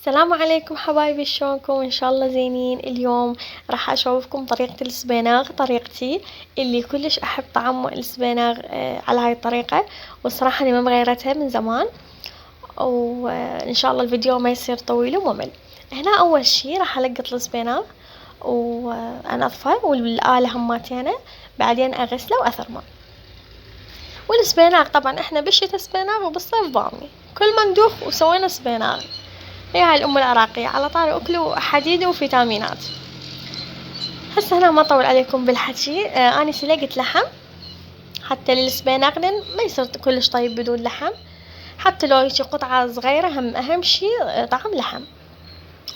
السلام عليكم حبايبي، شلونكم؟ ان شاء الله زينين. اليوم راح اشوفكم طريقة السبيناغ، طريقتي اللي كلش احب طعم السبيناغ على هاي الطريقة، والصراحة اني ما مغيرتها من زمان، وان شاء الله الفيديو ما يصير طويل وممل. هنا اول شي راح القط السبيناغ وانظفه والآلة هماتينه، بعدين اغسله واثرمه. والسبيناغ طبعا احنا بالشتا سبيناغ وبالصيف بامي، كل ما ندوخ وسوينا سبيناغ. هي هاي الأم العراقية على طاري أكل وحديد وفيتامينات. هسه هنا ما أطول عليكم بالحكي. أنا سلقت لحم حتى للسبيناغ لين ما يصير كلش طيب بدون لحم، حتى لو هيجي قطعة صغيرة أهم شي طعم لحم.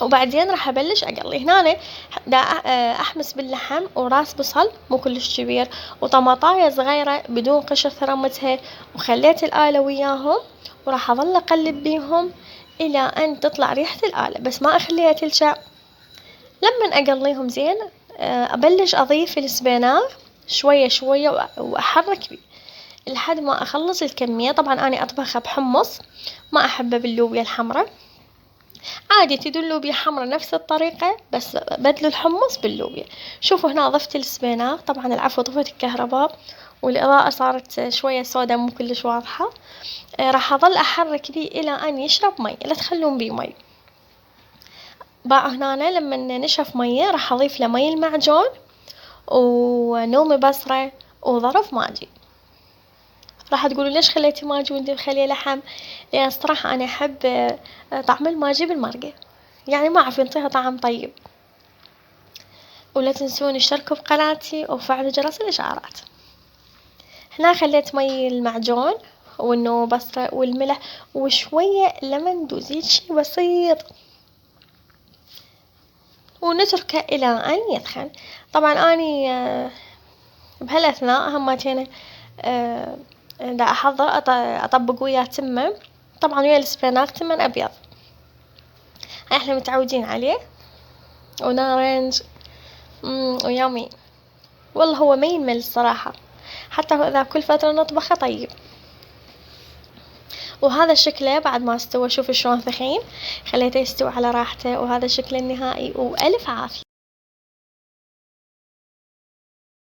وبعدين راح أبلش أقلي. هنا دا أحمس باللحم وراس بصل مو كلش كبير وطماطاية صغيرة بدون قشر ثرمتها، وخليت الآلة وياهم وراح أظل أقلب بيهم إلى أن تطلع ريحة الآلة، بس ما أخليها تلشع. لما أقليهم زين أبلش أضيف السبيناغ شوية شوية وأحرك بيه لحد ما أخلص الكمية. طبعا أنا أطبخها بحمص، ما أحبه باللوبيا الحمراء. عادي تدو اللوبيا حمراء نفس الطريقة، بس بدلوا الحمص باللوبيا. شوفوا هنا ضفت السبيناغ، طبعا العفو طفيت الكهرباء والإضاءة صارت شوية سوداء مو كلش واضحة. راح أظل أحرك بيه إلى أن يشرب مي، لا تخلون بيه مي. بقى هنا لما نشف مية راح أضيف له مي المعجون ونومي بصرة وظرف ماجي. راح تقولوا ليش خليتي ماجي وانتي مخليه لحم؟ لأن الصراحة أنا أحب طعم الماجي بالمرقة، يعني ما أعرف ينطيها طعم طيب. ولا تنسون اشتركوا بقناتي وفعلوا جرس الإشعارات. هنا خليت مي المعجون والنوم بصرة والملح وشوية لمن دوزيت شي بسيط، ونتركه إلى أن يسخن. طبعا أني بهالأثناء همتين دا أحضر أطبق وياه تمن، طبعا ويا السبيناغ تمن أبيض احنا متعودين عليه، ونارنج ويامي. والله هو ما يمل الصراحة، حتى إذا كل فترة نطبخه طيب. وهذا شكله بعد ما استوى، شوفوا شلون ثخين، خليته يستوي على راحته، وهذا شكله النهائي، وألف عافية.